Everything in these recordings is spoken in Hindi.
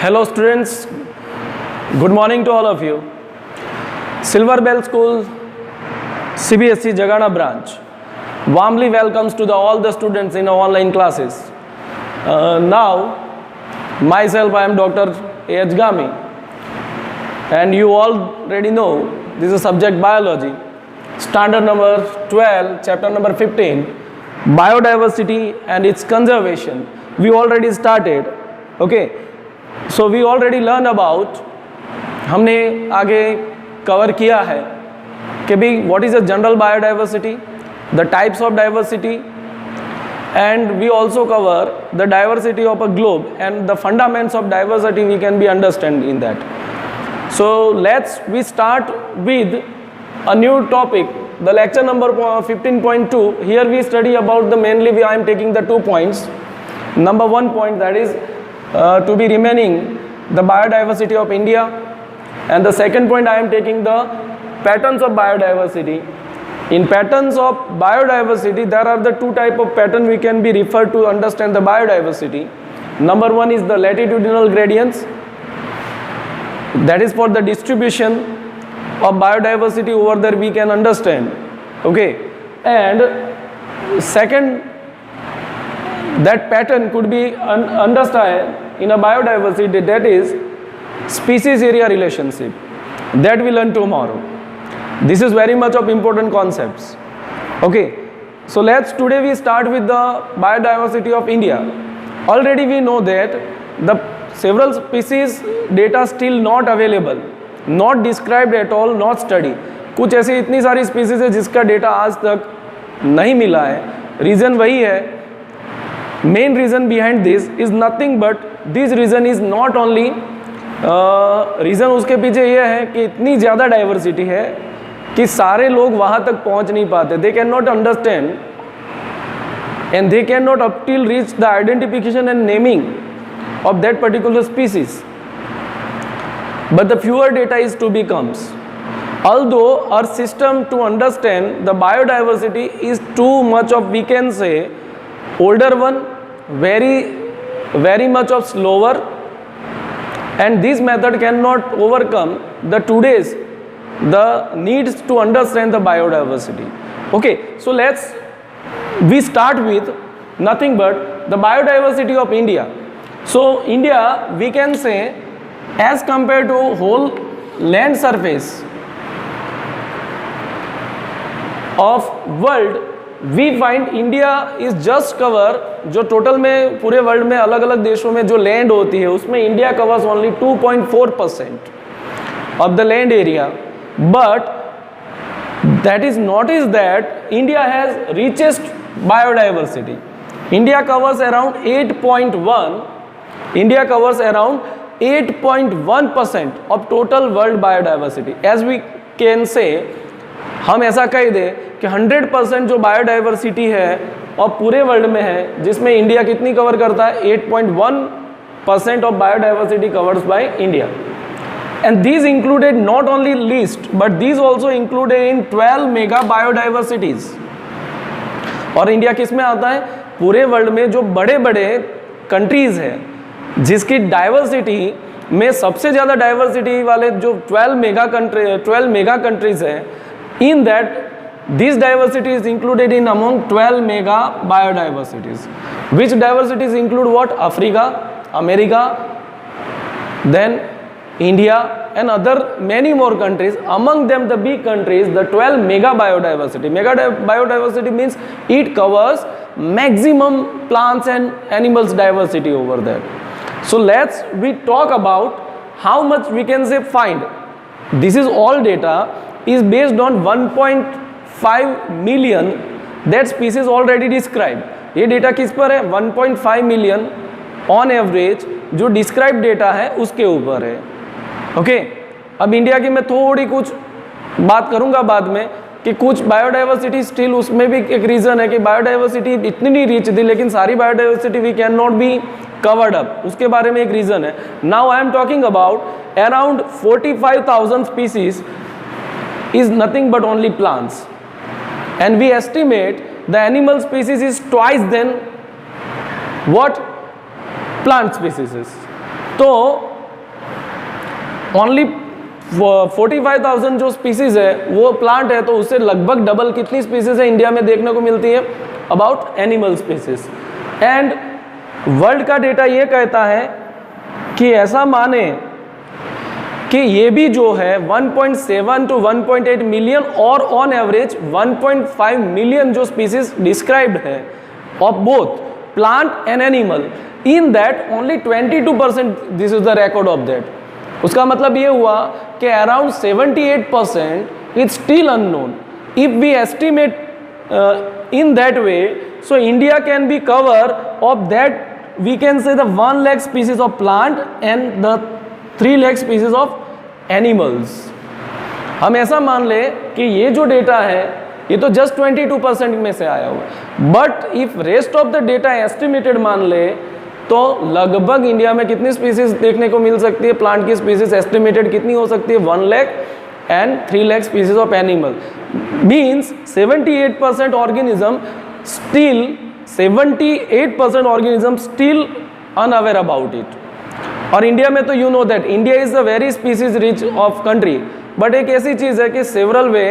Hello students, good morning to all of you. Silver Bell School CBSE Jagana branch warmly welcomes to all the students in our online classes. Now, myself I am Dr. A.H. Gami, and you already know this is subject biology, standard number 12, chapter number 15, biodiversity and its conservation. We already started, okay. So we already learn about, हमने आगे कवर किया है कि भाई what is the general biodiversity, the types of diversity, and we also cover the diversity of a globe and the fundamentals of diversity we can be understand in that. So we start with a new topic, the lecture number 15.2. Here we study about mainly I am taking the 2 points. Number 1 point, that is to be remaining the biodiversity of India, and the second point I am taking the patterns of biodiversity. In patterns of biodiversity, there are the 2 type of pattern we can be referred to understand the biodiversity. Number 1 is the latitudinal gradients, that is for the distribution of biodiversity over there we can understand, okay. And second, that pattern could be understood in a biodiversity, that is species area relationship, that we learn tomorrow. This is very much of important concepts, okay. So today we start with the biodiversity of India. Already we know that the several species data still not available, not described at all, not studied. कुछ ऐसी इतनी सारी species है जिसका data आज तक नहीं मिला है. Reason वही है, main reason behind this is nothing but this reason is not only reason उसके पीछे ये है कि इतनी ज़्यादा डाइवर्सिटी है कि सारे लोग वहाँ तक पहुँच नहीं पाते. They cannot understand and they cannot up till reach the identification and naming of that particular species. But the fewer data is to be comes. Although our system to understand the biodiversity is too much of, we can say, older one, very much of slower, and this method cannot overcome the today's the needs to understand the biodiversity. Okay, so we start with nothing but the biodiversity of India. So India, we can say, as compared to whole land surface of world, we find India is just cover, जो टोटल में पूरे वर्ल्ड में अलग अलग देशों में जो लैंड होती है उसमें India covers only 2.4% of the land area. But that is notice that India has richest biodiversity. India covers around 8.1. India covers around 8.1% of total world biodiversity. As we can say, हम ऐसा कह दें कि 100% जो बायोडाइवर्सिटी है और पूरे वर्ल्ड में है, जिसमें इंडिया कितनी कवर करता है, 8.1% of biodiversity covers by India. And these included not only list but these also included in 12 mega biodiversities. और इंडिया किस में आता है? पूरे वर्ल्ड में जो बड़े बड़े कंट्रीज है जिसकी डाइवर्सिटी में सबसे ज़्यादा डाइवर्सिटी वाले जो 12 मेगा कंट्रीज है, in that this diversity is included in among 12 mega biodiversities. Which diversities include what? Africa, America, then India and other many more countries. Among them the big countries, the 12 mega biodiversity. Mega biodiversity means it covers maximum plants and animals diversity over there. So we talk about how much we can say find. This is all data is based on 1.5 million that species already described. ये डेटा किस पर है? 1.5 मिलियन ऑन एवरेज जो डिस्क्राइब डेटा है उसके ऊपर है, ओके. अब इंडिया की मैं थोड़ी कुछ बात करूंगा बाद में कि कुछ बायोडाइवर्सिटी स्टिल, उसमें भी एक रीज़न है कि बायोडाइवर्सिटी इतनी नहीं रीच थी, लेकिन सारी biodiversity we can not be covered up, उसके बारे में एक रीज़न है. Now I am talking about around 45,000 species is nothing but only plants, and we estimate the animal species is twice than what plant species is. तो ओनली 45,000 जो स्पीसीज है वो प्लांट है, तो उससे लगभग डबल कितनी स्पीसीज है इंडिया में देखने को मिलती है? About animal species. And world का डेटा ये कहता है कि ऐसा माने कि ये भी जो है 1.7 to 1.8 मिलियन और ऑन एवरेज 1.5 मिलियन जो स्पीसीज डिस्क्राइब्ड है of both plant and animal, in that only 22% this is the record of that. उसका मतलब ये हुआ कि around 78% is still unknown. If we estimate in that way, so India can be cover of that, we can say the 1 lakh species of plant and the 3 lakh species of animals। हम ऐसा मान ले कि ये जो डेटा है ये तो जस्ट 22% में से आया हुआ, but if rest of the data estimated मान ले तो लगभग इंडिया में कितनी स्पीसीज देखने को मिल सकती है? प्लांट की स्पीसीज एस्टिमेटेड कितनी हो सकती है? 1 lakh and 3 lakh species of animal, means 78% organism still, 78% organism still unaware about it। और इंडिया में तो you know that India is a very species rich of country, but एक ऐसी चीज़ है कि several way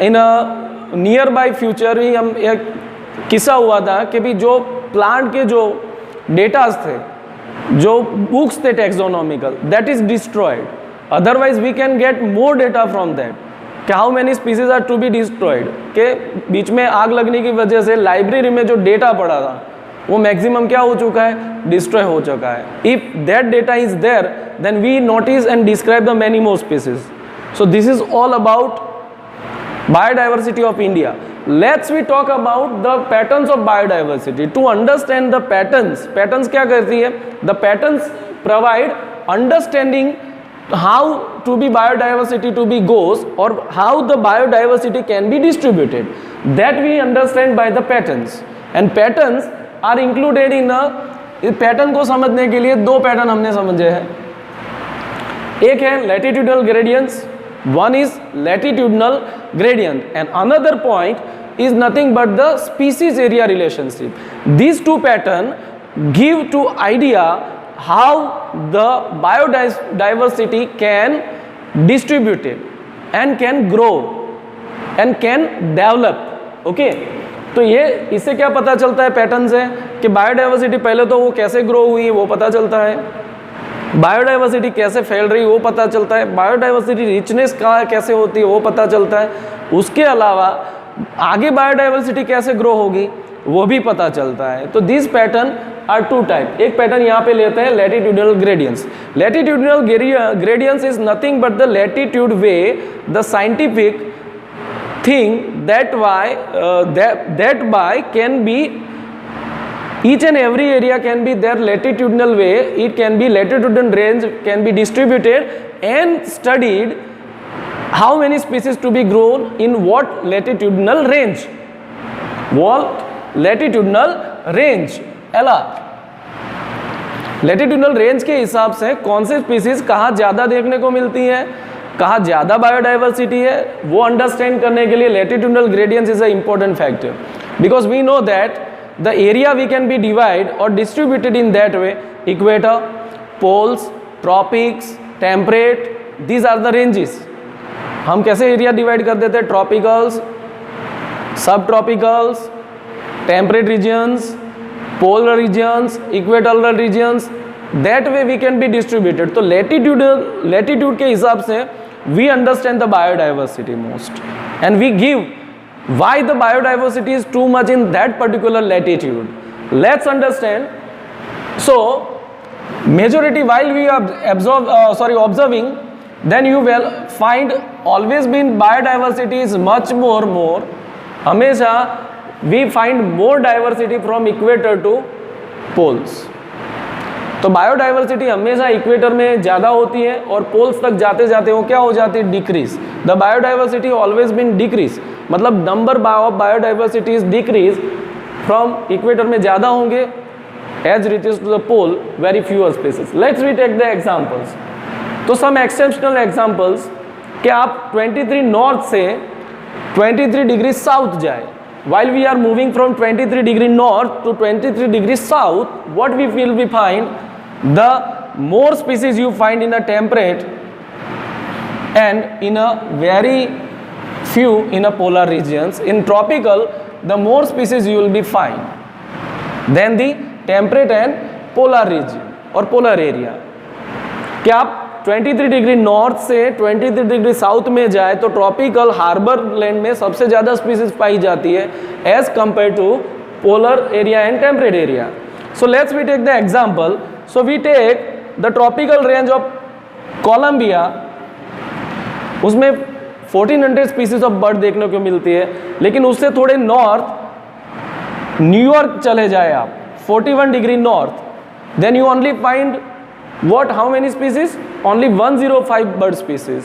in a nearby future ही हम एक किस्सा हुआ था कि भी जो प्लांट के जो डेटाज थे, जो बुक्स थे taxonomical, that is destroyed. Otherwise we can get more data from that कि how many species are to be destroyed। के बीच में आग लगने की वजह से लाइब्रेरी में जो डेटा पड़ा था वो मैक्सिमम क्या हो चुका है? डिस्ट्रॉय हो चुका है। If that data is there then we notice and describe the many more species. So this is all about biodiversity of India. Let's we talk about the patterns of biodiversity. To understand the patterns, patterns क्या करती है? The patterns provide understanding how to be biodiversity to be goes or how the biodiversity can be distributed, that we understand by the patterns, and patterns are included in a, इस पैटर्न को समझने के लिए दो पैटर्न हमने समझे हैं। एक है latitudinal gradients, one is latitudinal gradient and another point is nothing but the species area relationship। These two pattern give to idea how the biodiversity can distribute it and can grow and can develop। okay? तो ये इससे क्या पता चलता है पैटर्न से कि बायोडाइवर्सिटी पहले तो वो कैसे ग्रो हुई है वो पता चलता है, बायोडाइवर्सिटी कैसे फैल रही है वो पता चलता है, बायोडाइवर्सिटी रिचनेस कहाँ कैसे होती है वो पता चलता है। उसके अलावा आगे बायोडाइवर्सिटी कैसे ग्रो होगी वो भी पता चलता है। तो this pattern are two type. एक पैटर्न यहाँ पे लेते हैं latitudinal gradients. Latitudinal gradients is nothing but the latitude way the scientific thing that by can be each and every area can be their latitudinal way, it can be latitudinal range can be distributed and studied how many species to be grown in what latitudinal range, what latitudinal range एला लैटिट्यूडनल रेंज के हिसाब से कौन से स्पीसीज कहाँ ज़्यादा देखने को मिलती हैं, कहाँ ज़्यादा बायोडाइवर्सिटी है, वो अंडरस्टैंड करने के लिए latitudinal gradients is a important factor because we know that the area we can be divide और distributed in that way. Equator, poles, tropics, temperate, these are the ranges. हम कैसे एरिया डिवाइड कर देते हैं? Tropicals, sub tropicals, temperate regions, polar regions, equatorial regions, that way we can be distributed। तो latitude के हिसाब से we understand the biodiversity most and we give why the biodiversity is too much in that particular latitude। Let's understand। So majority while we are observing, then you will find always been biodiversity is much more हमेशा we find more diversity from equator to poles। तो बायोडाइवर्सिटी हमेशा इक्वेटर में ज़्यादा होती है और पोल्स तक जाते जाते वो क्या हो जाती है? Decrease. The biodiversity always been decrease, मतलब number of biodiversity is decrease from equator में ज़्यादा होंगे as reaches to the pole very fewer species. Let's we take the examples. तो सम एक्सेप्शनल एग्जांपल्स कि आप 23 नॉर्थ से 23 डिग्री साउथ जाए। While we are moving from 23 degree north to 23 degree south, what we will be find? The more species you find in a temperate and in a very few in a polar regions. In tropical, the more species you will be find than the temperate and polar region or polar area. क्या आप 23 डिग्री नॉर्थ से 23 डिग्री साउथ में जाए तो ट्रॉपिकल हार्बर लैंड में सबसे ज़्यादा स्पीसीज पाई जाती है as compare to polar area and temperate area. So let's we take the example. So we take the tropical range of Colombia. उसमें 1400 स्पीसीज ऑफ बर्ड देखने को मिलती है, लेकिन उससे थोड़े नॉर्थ न्यूयॉर्क चले जाए आप 41 degree north, then you only find what how many species? Only 105 bird species.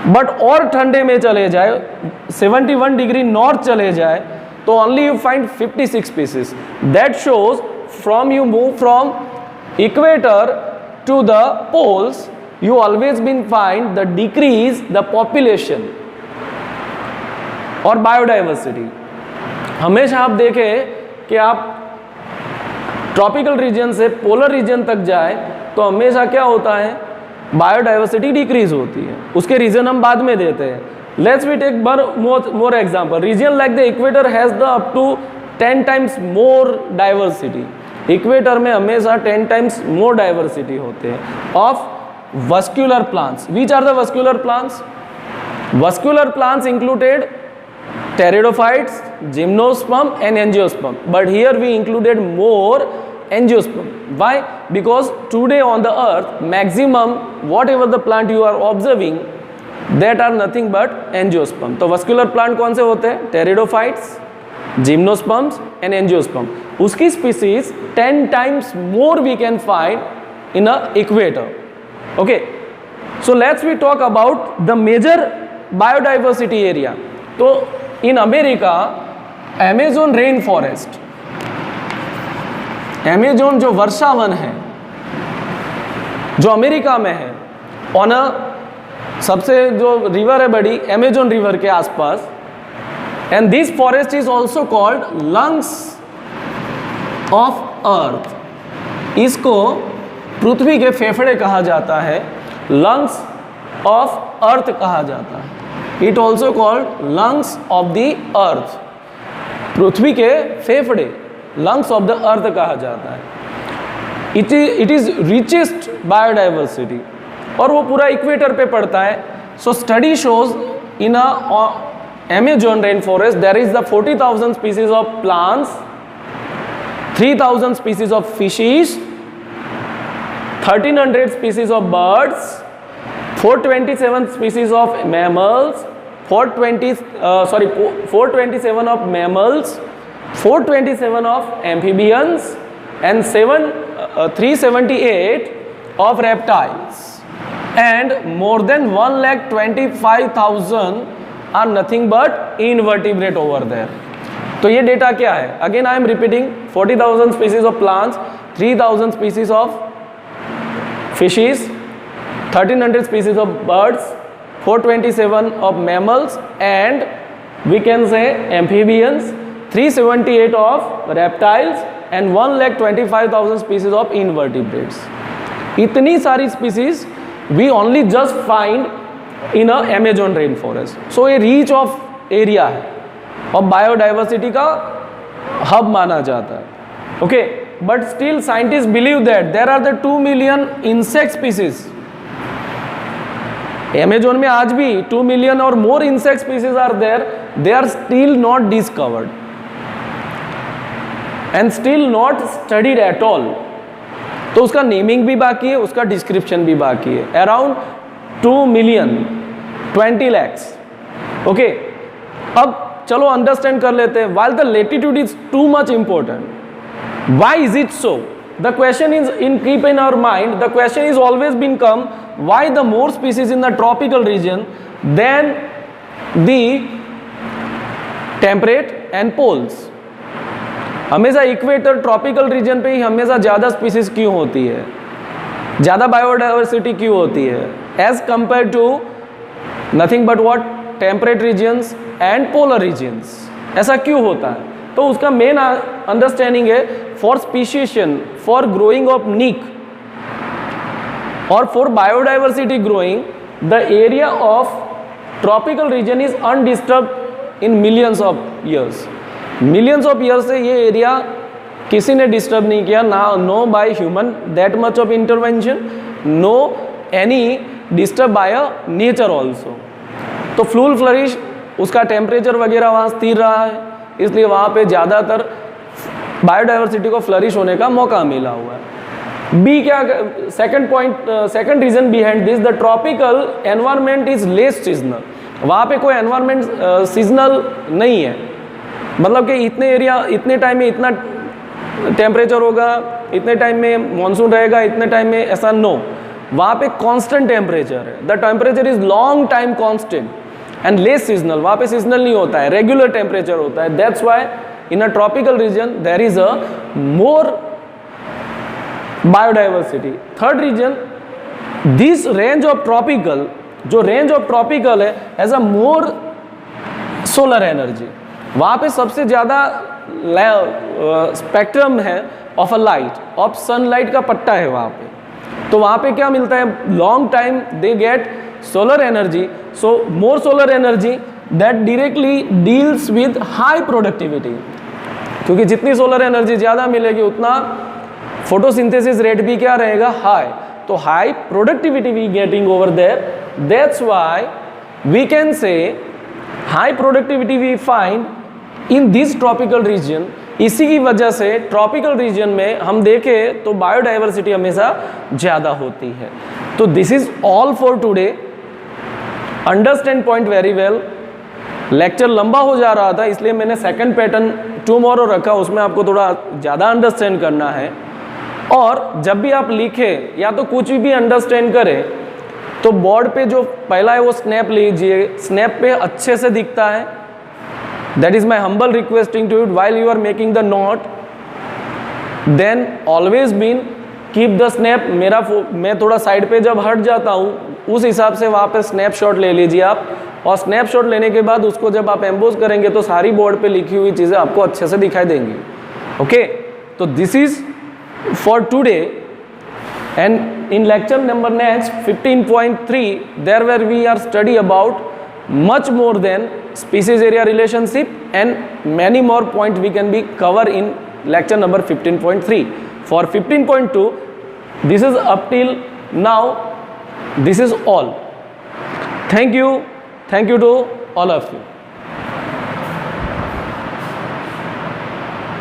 बट और ठंडे में चले जाए 71 डिग्री नॉर्थ चले जाए तो only you find 56 species. That shows from you move from equator to the poles you always been find the decrease the population और बायोडाइवर्सिटी. हमेशा आप देखें कि आप ट्रॉपिकल रीजन से पोलर रीजन तक जाए तो हमेशा क्या होता है, बायोडाइवर्सिटी डिक्रीज होती है. उसके रीजन हम बाद में देते हैं. Let's we take more example. Region like the equator has the up to 10 times more diversity. Equator में हमेशा 10 टाइम्स मोर डाइवर्सिटी होते हैं of vascular plants. Which are the vascular plants? Vascular plants included pteridophytes, gymnosperm and angiosperm. But here we included more angiosperm. Why? Because today on the earth, maximum whatever the plant you are observing, that are nothing but angiosperm. तो vascular plant कौन से होते हैं? Pteridophytes, gymnosperms and angiosperm. उसकी species 10 times more we can find in a equator. Okay, so let's we talk about the major biodiversity area. तो in America, Amazon rain forest, Amazon जो वर्षा वन है जो अमेरिका में है, ऑन अ सबसे जो रिवर है बड़ी अमेजोन रिवर के आसपास, and this forest is also called lungs of earth. इसको पृथ्वी के फेफड़े कहा जाता है, लंग्स ऑफ अर्थ कहा जाता है. It also called lungs of the earth. पृथ्वी के फेफड़े लंग्स ऑफ द अर्थ कहा जाता है. इट इज रिचेस्ट बायोडाइवर्सिटी और वो पूरा इक्वेटर पे पड़ता है. So study shows in a Amazon rainforest there is the 40,000 species of plants, 3,000 species of fishes, 1,300 species of birds, 427 species of mammals, 427 of mammals, 427 of amphibians, and 378 of reptiles, and more than 1,25,000 are nothing but invertebrate over there. तो ये डेटा क्या है? Again I am repeating, 40,000 species of plants, 3,000 species of fishes, 1,300 species of birds, 427 of mammals, and we can say amphibians, 378 of reptiles, and 1,25,000 species of invertebrates. इतनी सारी species we only just find in a Amazon rainforest. So ये reach of area है और बायोडाइवर्सिटी का हब माना जाता है. Okay, but still scientists believe that there are the 2 million insect species. Amazon में आज भी 2 million और more insect species are there. They are still not discovered and still not studied at all. तो उसका नेमिंग भी बाकी है, उसका डिस्क्रिप्शन भी बाकी है. Around 2 million 20 lakhs. ओके, अब चलो अंडरस्टैंड कर लेते हैं. While the latitude is too much important, why is it so? The question is keep in our mind. The question is always been come, why the more species in the tropical region than the temperate and poles? हमेशा इक्वेटर ट्रॉपिकल रीजन पे ही हमेशा ज़्यादा स्पीसीज क्यों होती है, ज़्यादा बायोडाइवर्सिटी क्यों होती है as compare to nothing but what temperate regions and polar regions? ऐसा क्यों होता है? तो उसका मेन अंडरस्टैंडिंग है for speciation, for growing of niche और for biodiversity growing, the area of tropical region is undisturb in millions of years. Millions of years से ये एरिया किसी ने डिस्टर्ब नहीं किया, ना no by human that much of intervention, no any disturb by a nature also. तो फ्लूल फ्लरिश उसका टेम्परेचर वगैरह वहाँ स्थिर रहा है, इसलिए वहाँ पे ज़्यादातर बायोडाइवर्सिटी को फ्लरिश होने का मौका मिला हुआ है। बी क्या, second point, second reason behind this, the tropical environment is less seasonal. वहाँ पे कोई एनवायरनमेंट सीजनल नहीं है, मतलब कि इतने एरिया इतने टाइम में इतना टेम्परेचर होगा, इतने टाइम में मानसून रहेगा, इतने टाइम में ऐसा, नो, वहाँ पे कांस्टेंट टेम्परेचर है। The temperature is long time constant and less seasonal. वहाँ पे सीजनल नहीं होता है, रेगुलर टेम्परेचर होता है। That's why in a tropical region there is a more biodiversity. Third region, this range of tropical, जो रेंज ऑफ ट्रॉपिकल है, has a more solar energy. वहाँ पे सबसे ज़्यादा स्पेक्ट्रम है of a light, of sunlight का पट्टा है वहाँ पे। तो वहाँ पे क्या मिलता है, long time they get solar energy, so more solar energy that directly deals with high productivity. क्योंकि जितनी सोलर एनर्जी ज़्यादा मिलेगी उतना फोटोसिंथेसिस रेट भी क्या रहेगा, हाई। तो high productivity we getting over there, that's why we can say high productivity we find in this tropical region. इसी की वजह से ट्रॉपिकल रीजन में हम देखें तो बायोडाइवर्सिटी हमेशा ज़्यादा होती है। तो this is all for today, understand point very well. Lecture लंबा हो जा रहा था, इसलिए मैंने सेकंड पैटर्न टुमारो रखा, उसमें आपको थोड़ा ज़्यादा अंडरस्टैंड करना है। और जब भी आप लिखें या तो कुछ भी अंडरस्टैंड करें तो बोर्ड पे जो पहला है वो स्नैप लीजिए, स्नैप पे अच्छे से दिखता है। That is my humble requesting to you while you are making the note, then always been keep the snap। मैं थोड़ा साइड पे जब हट जाता हूँ उस हिसाब से वहाँ पे स्नैपशॉट ले लीजिए आप, और स्नैपशॉट लेने के बाद उसको जब आप एम्बोज करेंगे तो सारी बोर्ड पे लिखी हुई चीज़ें आपको अच्छे से दिखाई देंगी। ओके, तो this is for today, and in lecture number next 15.3 there where we are study about much more than species area relationship and many more point we can be cover in lecture number 15.3. For 15.2 this is up till now, this is all. Thank you to all of you.